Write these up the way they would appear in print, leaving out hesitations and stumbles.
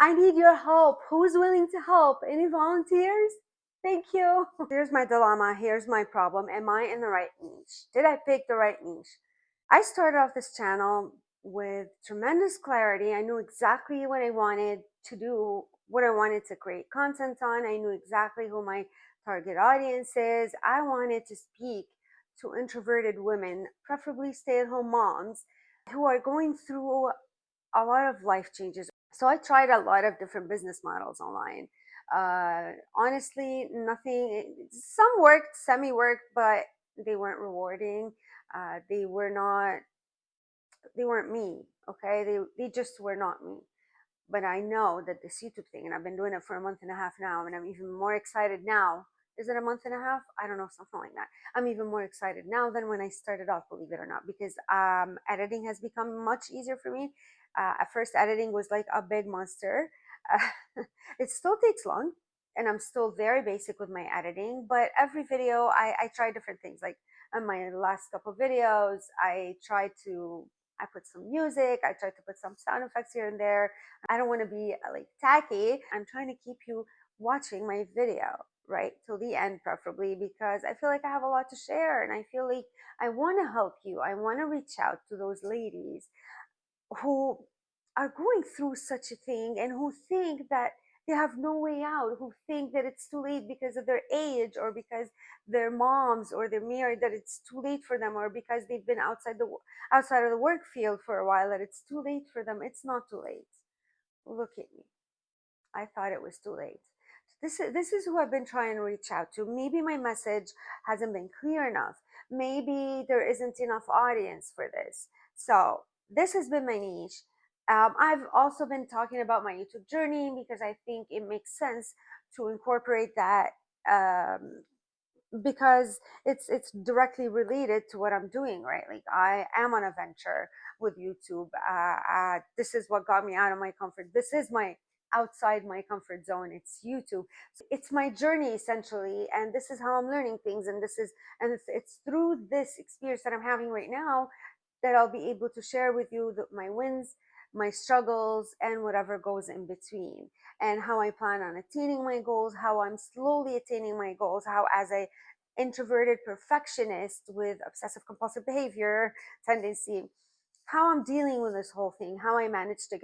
I need your help. Who's willing to help? Any volunteers? Thank you. Here's my dilemma. Here's my problem. Am I in the right niche? Did I pick the right niche? I started off this channel with tremendous clarity. I knew exactly what I wanted to do, what I wanted to create content on. I knew exactly who my target audience is. I wanted to speak to introverted women, preferably stay at home moms, who are going through a lot of life changes. So I tried a lot of different business models online. Honestly, nothing, some worked, semi worked, but they weren't rewarding. They were not, they weren't me. Okay. They just were not me. But I know that this YouTube thing, and I've been doing it for a month and a half now, and I'm even more excited now. Is it a month and a half? I don't know, something like that. I'm even more excited now than when I started off, believe it or not, because editing has become much easier for me. At first, editing was like a big monster. It still takes long, and I'm still very basic with my editing, but every video, I try different things. Like on my last couple videos, I put some music, I tried to put some sound effects here and there. I don't want to be like tacky. I'm trying to keep you watching my video right till the end, preferably, because I feel like I have a lot to share, and I feel like I want to help you. I want to reach out to those ladies who are going through such a thing and who think that they have no way out, who think that it's too late because of their age, or because they're moms or they're married, that it's too late for them, or because they've been outside of the work field for a while, that it's too late for them. It's not too late. Look at me. I thought it was too late. This is who I've been trying to reach out to. Maybe my message hasn't been clear enough. Maybe there isn't enough audience for this. So this has been my niche. I've also been talking about my YouTube journey because I think it makes sense to incorporate that, because it's directly related to what I'm doing, right? Like I am on a venture with YouTube. This is what got me out of my comfort. This is my outside my comfort zone. It's YouTube. So it's my journey essentially, and this is how I'm learning things. And it's through this experience that I'm having right now that I'll be able to share with you my wins, my struggles, and whatever goes in between, and how I plan on attaining my goals, how I'm slowly attaining my goals, how as a introverted perfectionist with obsessive compulsive behavior tendency, how I'm dealing with this whole thing, how I managed to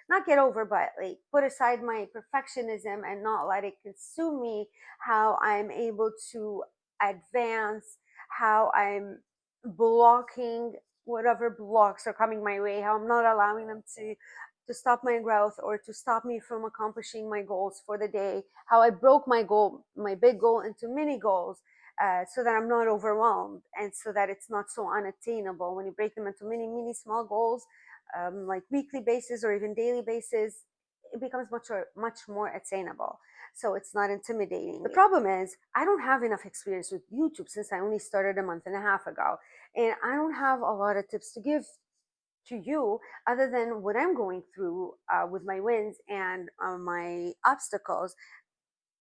not get over, but like put aside my perfectionism and not let it consume me, how I'm able to advance, how I'm blocking whatever blocks are coming my way, how I'm not allowing them to stop my growth or to stop me from accomplishing my goals for the day, how I broke my big goal into mini goals, so that I'm not overwhelmed and so that it's not so unattainable. When you break them into mini small goals, like weekly basis or even daily basis, it becomes much more attainable. So it's not intimidating. The problem is I don't have enough experience with YouTube since I only started a month and a half ago. And I don't have a lot of tips to give to you other than what I'm going through, with my wins and my obstacles.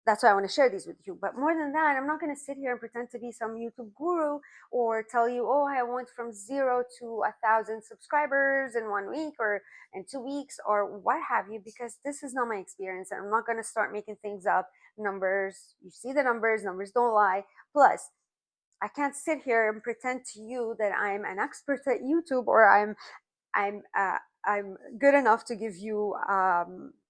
That's why I want to share these with you. But more than that, I'm not going to sit here and pretend to be some YouTube guru or tell you, oh, I went from 0 to 1,000 subscribers in 1 week or in 2 weeks or what have you, because this is not my experience. And I'm not going to start making things up. Numbers, you see the numbers, numbers don't lie. Plus, I can't sit here and pretend to you that I'm an expert at YouTube, or I'm uh, I'm good enough to give you,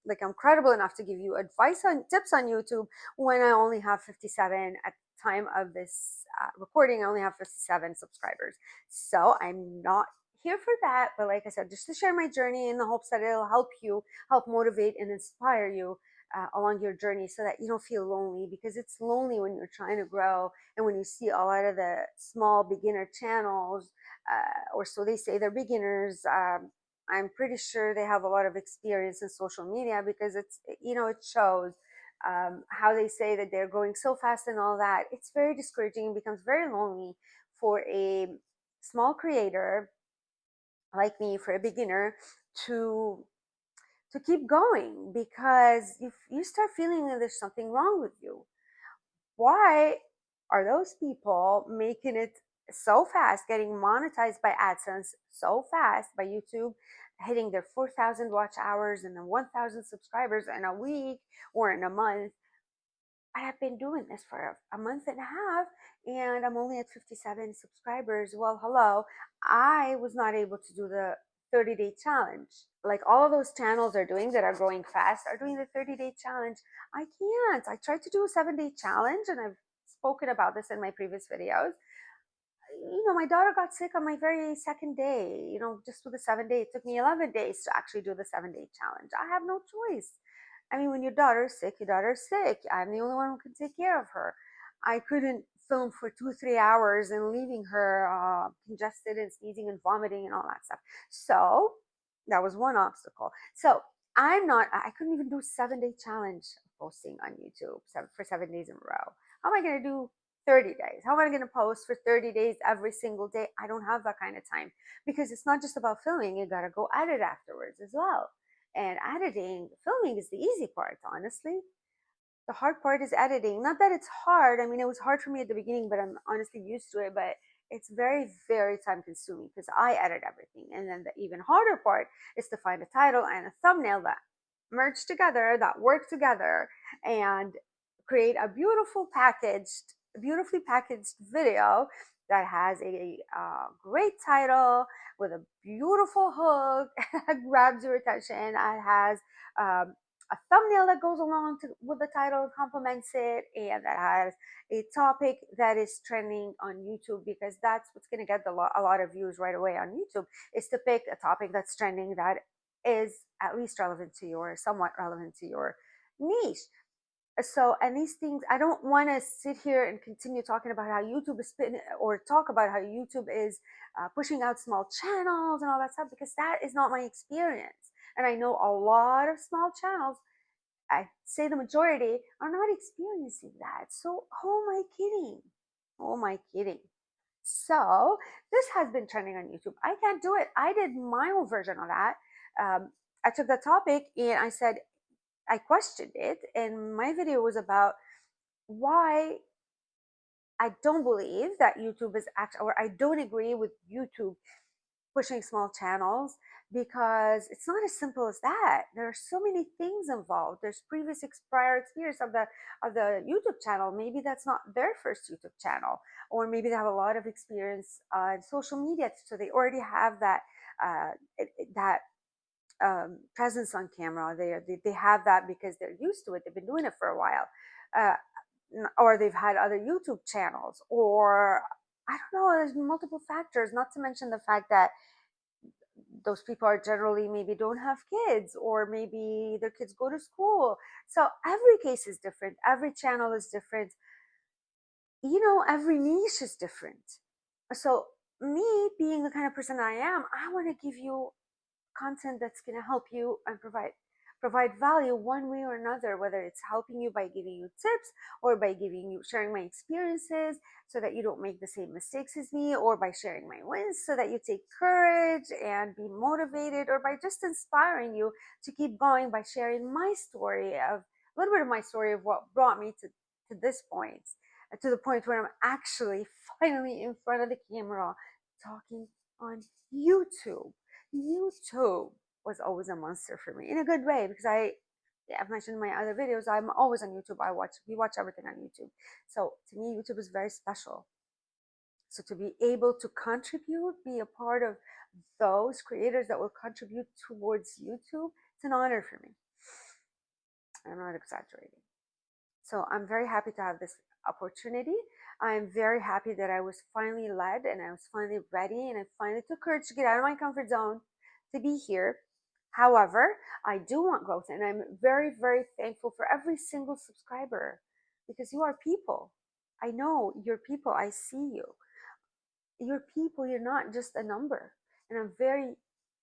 like I'm credible enough to give you advice on tips on YouTube when I only have 57 at the time of this recording. I only have 57 subscribers, so I'm not here for that. But like I said, just to share my journey in the hopes that it'll help you, help motivate and inspire you along your journey, so that you don't feel lonely, because it's lonely when you're trying to grow and when you see a lot of the small beginner channels, or so they say, they're beginners. I'm pretty sure they have a lot of experience in social media, because it shows, how they say that they're growing so fast and all that. It's very discouraging. It becomes very lonely for a small creator like me, for a beginner, to to keep going, because if you start feeling that there's something wrong with you, why are those people making it so fast, getting monetized by AdSense so fast, by YouTube, hitting their 4,000 watch hours and then 1,000 subscribers in a week or in a month. I have been doing this for a month and a half and I'm only at 57 subscribers. Well, hello, I was not able to do the 30-day challenge. Like all of those channels are doing that are growing fast are doing the 30-day challenge. I can't. I tried to do a 7-day challenge and I've spoken about this in my previous videos. My daughter got sick on my very second day, just with the 7-day. It took me 11 days to actually do the 7-day challenge. I have no choice. I mean, when your daughter's sick, your daughter's sick. I'm the only one who can take care of her. I couldn't film for 2 or 3 hours and leaving her congested and sneezing and vomiting and all that stuff. So that was one obstacle. So I couldn't even do a 7-day challenge posting on YouTube for 7 days in a row. How am I going to do 30 days? How am I going to post for 30 days every single day? I don't have that kind of time because it's not just about filming. You got to go edit afterwards as well. And filming is the easy part, honestly. The hard part is editing. Not that it's hard. I mean, it was hard for me at the beginning, but I'm honestly used to it. But it's very, very time consuming because I edit everything. And then the even harder part is to find a title and a thumbnail that merge together, that work together, and create a beautifully packaged video that has a great title with a beautiful hook that grabs your attention. It has a thumbnail that goes along with the title, complements it, and that has a topic that is trending on YouTube, because that's what's going to get a lot of views right away on YouTube, is to pick a topic that's trending that is at least relevant to somewhat relevant to your niche. So, and these things, I don't want to sit here and continue talking about how YouTube is or talk about how YouTube is pushing out small channels and all that stuff, because that is not my experience. And I know a lot of small channels, I say the majority, are not experiencing that. So, who am I kidding? Who am I kidding? So, this has been trending on YouTube. I can't do it. I did my own version of that. I took the topic and I questioned it, and my video was about why I don't believe that YouTube is or I don't agree with YouTube pushing small channels, because it's not as simple as that. There are so many things involved. There's prior experience of the YouTube channel. Maybe that's not their first YouTube channel, or maybe they have a lot of experience on social media, so they already have that that presence on camera. They have that because they're used to it. They've been doing it for a while, uh, or they've had other YouTube channels, or I don't know. There's multiple factors. Not to mention the fact that those people are generally maybe don't have kids, or maybe their kids go to school. So every case is different. Every channel is different. Every niche is different. So me being the kind of person I am, I want to give you content that's going to help you and provide value one way or another, whether it's helping you by giving you tips, or by sharing my experiences so that you don't make the same mistakes as me, or by sharing my wins so that you take courage and be motivated, or by just inspiring you to keep going by sharing my story, of a little bit of my story of what brought me to this point, to the point where I'm actually finally in front of the camera talking on YouTube. YouTube was always a monster for me in a good way, because I've mentioned in my other videos, I'm always on YouTube. We watch everything on YouTube. So to me, YouTube is very special. So to be able to be a part of those creators that will contribute towards YouTube, it's an honor for me. I'm not exaggerating. So I'm very happy to have this opportunity. I'm very happy that I was finally led, and I was finally ready, and I finally took courage to get out of my comfort zone to be here. However, I do want growth, and I'm very, very thankful for every single subscriber, because you are people. I know you're people. I see you. You're people. You're not just a number. And I'm very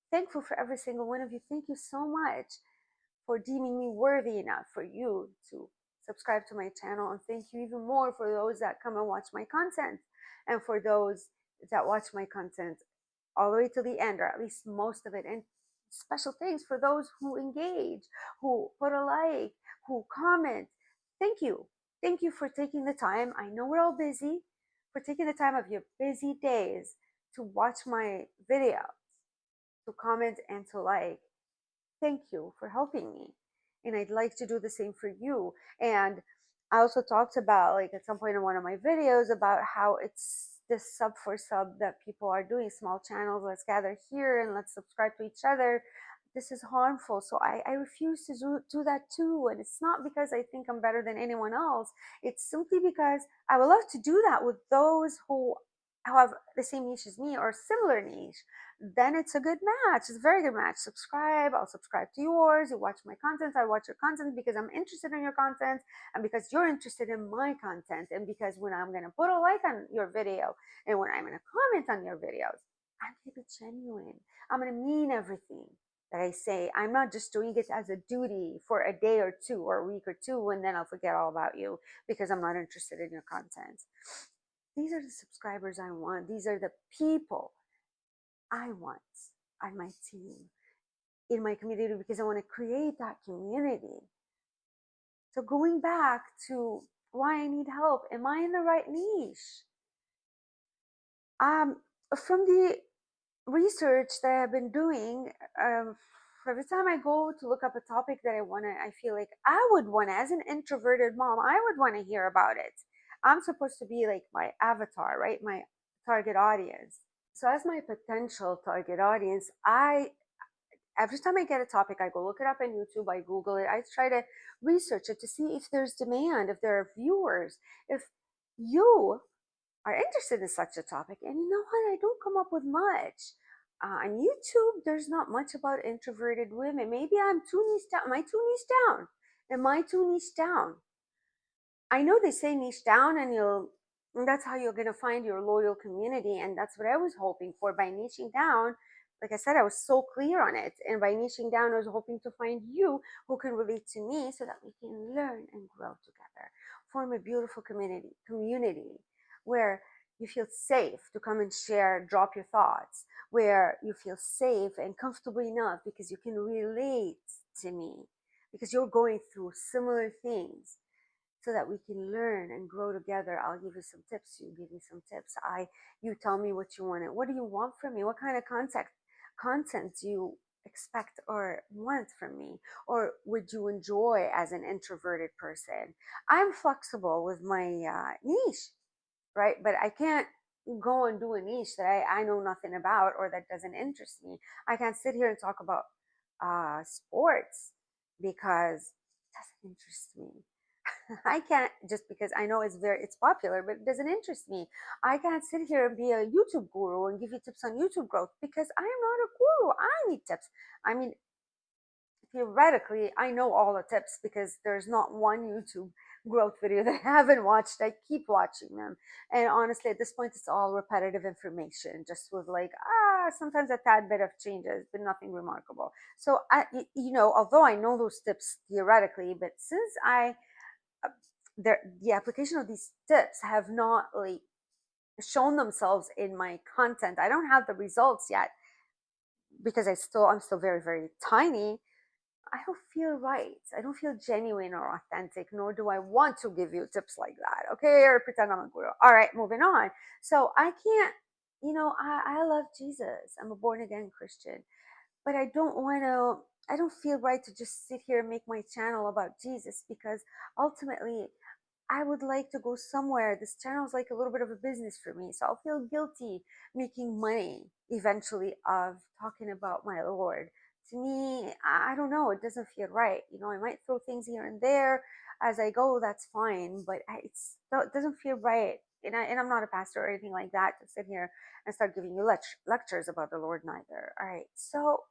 thankful for every single one of you. Thank you so much for deeming me worthy enough for you to subscribe to my channel. And thank you even more for those that come and watch my content, and for those that watch my content all the way to the end, or at least most of it. And special thanks for those who engage, who put a like, who comment. Thank you. Thank you for taking the time. I know we're all busy, for taking the time of your busy days to watch my videos, to comment and to like. Thank you for helping me. And I'd like to do the same for you. And I also talked about, like, at some point in one of my videos, about how it's this sub for sub that people are doing, small channels. Let's gather here and let's subscribe to each other. This is harmful. So I refuse to do that too. And it's not because I think I'm better than anyone else. It's simply because I would love to do that with those who have the same niche as me or similar niche. Then it's a good match. It's a very good match. Subscribe. I'll subscribe to yours. You watch my content. I watch your content because I'm interested in your content and because you're interested in my content. And because when I'm going to put a like on your video and when I'm going to comment on your videos, I'm going to be genuine. I'm going to mean everything that I say. I'm not just doing it as a duty for a day or two or a week or two and then I'll forget all about you because I'm not interested in your content. These are the subscribers I want. These are the people I want on my team, in my community, because I want to create that community. So going back to why I need help, am I in the right niche? From the research that I've been doing, every time I go to look up a topic that I feel like I would want, as an introverted mom, I would want to hear about it. I'm supposed to be like my avatar, right? My target audience. So as my potential target audience, every time I get a topic, I go look it up on YouTube, I Google it, I try to research it to see if there's demand, if there are viewers, if you are interested in such a topic. And you know what? I don't come up with much. On YouTube, there's not much about introverted women. Maybe I'm too niche down. Am I too niche down? Am I too niche down? I know they say niche down and that's how you're going to find your loyal community. And that's what I was hoping for by niching down. Like I said, I was so clear on it. And by niching down, I was hoping to find you who can relate to me so that we can learn and grow together, form a beautiful community where you feel safe to come and share, drop your thoughts, where you feel safe and comfortable enough because you can relate to me, because you're going through similar things, so that we can learn and grow together. I'll give you some tips. You give me some tips. You tell me what you want. What do you want from me? What kind of content do you expect or want from me? Or would you enjoy as an introverted person? I'm flexible with my niche, right? But I can't go and do a niche that I know nothing about or that doesn't interest me. I can't sit here and talk about sports because it doesn't interest me. I can't, just because I know it's popular, but it doesn't interest me. I can't sit here and be a YouTube guru and give you tips on YouTube growth because I am not a guru. I need tips. I mean, theoretically, I know all the tips because there's not one YouTube growth video that I haven't watched. I keep watching them. And honestly, at this point, it's all repetitive information, just with like, sometimes a tad bit of changes, but nothing remarkable. So although I know those tips theoretically, but since uh, the application of these tips have not like shown themselves in my content, I don't have the results yet because I'm still very, very tiny. I don't feel right. I don't feel genuine or authentic, nor do I want to give you tips like that. Okay, or pretend I'm a guru. All right, moving on. So I can't, I love Jesus. I'm a born again Christian, but I don't feel right to just sit here and make my channel about Jesus because ultimately I would like to go somewhere. This channel is like a little bit of a business for me. So I'll feel guilty making money eventually of talking about my Lord. To me, I don't know. It doesn't feel right. I might throw things here and there as I go. That's fine. But it doesn't feel right. And I'm not a pastor or anything like that to sit here and start giving you lectures about the Lord neither. All right. So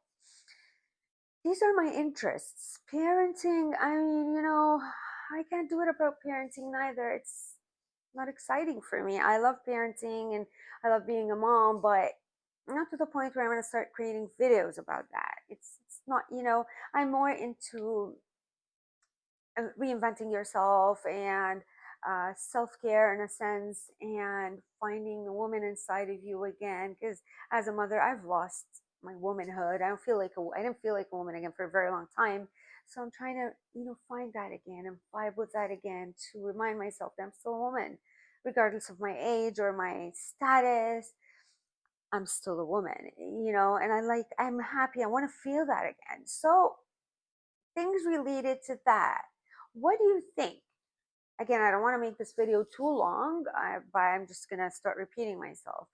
these are my interests. Parenting, I mean, I can't do it about parenting neither. It's not exciting for me. I love parenting and I love being a mom, but not to the point where I'm going to start creating videos about that. It's not, I'm more into reinventing yourself and self-care in a sense, and finding the woman inside of you again, because as a mother I've lost my womanhood. I didn't feel like a woman again for a very long time, so I'm trying to find that again and vibe with that again, to remind myself that I'm still a woman regardless of my age or my status. I'm still a woman, and I'm happy. I want to feel that again. So, things related to that. What do you think? Again, I don't want to make this video too long, but I'm just going to start repeating myself.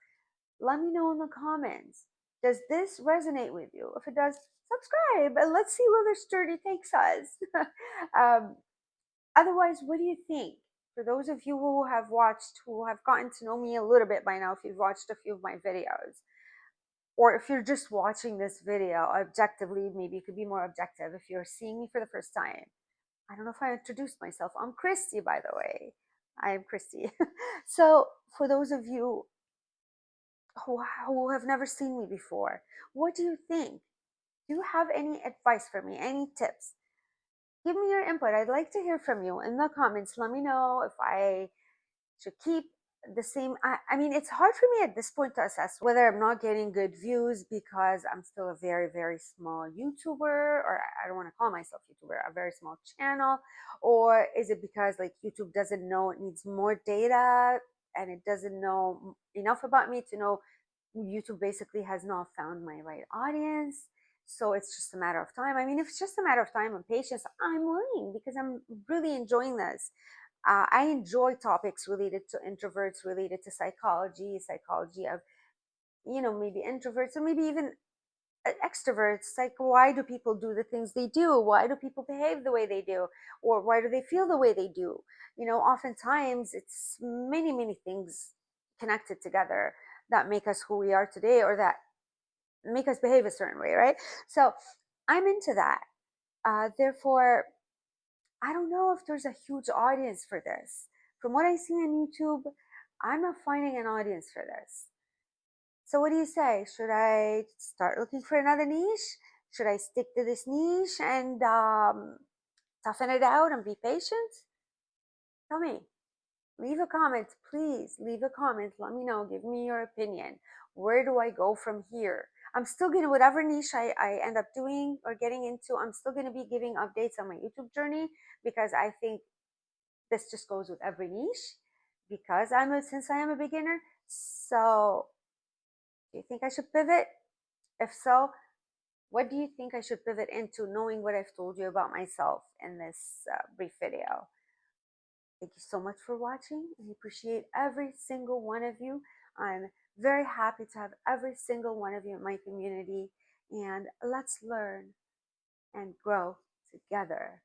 Let me know in the comments. Does this resonate with you? If it does, subscribe and let's see where this journey takes us. um, Otherwise, what do you think? For those of you who have watched, who have gotten to know me a little bit by now, if you've watched a few of my videos, or if you're just watching this video objectively, maybe you could be more objective. If you're seeing me for the first time, I don't know if I introduced myself. I'm Christy, by the way. I am Christy. So, for those of you who have never seen me before, what do you think? Do you have any advice for me? Any tips? Give me your input. I'd like to hear from you in the comments. Let me know if I should keep the same. I mean, it's hard for me at this point to assess whether I'm not getting good views because I'm still a very, very small YouTuber, or I don't want to call myself YouTuber, a very small channel, or is it because like YouTube doesn't know, it needs more data and it doesn't know enough about me to know YouTube basically has not found my right audience. So it's just a matter of time. I mean, if it's just a matter of time and patience, I'm willing because I'm really enjoying this. I enjoy topics related to introverts, related to psychology of, maybe introverts or maybe even extroverts. Like, why do people do the things they do? Why do people behave the way they do? Or why do they feel the way they do? Oftentimes it's many, many things connected together that make us who we are today, or that make us behave a certain way, right? So I'm into that. Therefore, I don't know if there's a huge audience for this. From what I see on YouTube, I'm not finding an audience for this. So what do you say? Should I start looking for another niche? Should I stick to this niche and toughen it out and be patient? Tell me. Leave a comment, please. Leave a comment. Let me know. Give me your opinion. Where do I go from here? I'm still going to, whatever niche I end up doing or getting into, I'm still going to be giving updates on my YouTube journey, because I think this just goes with every niche, because since I am a beginner. So do you think I should pivot? If so, what do you think I should pivot into, knowing what I've told you about myself in this brief video? Thank you so much for watching. I appreciate every single one of you. I'm very happy to have every single one of you in my community, and let's learn and grow together.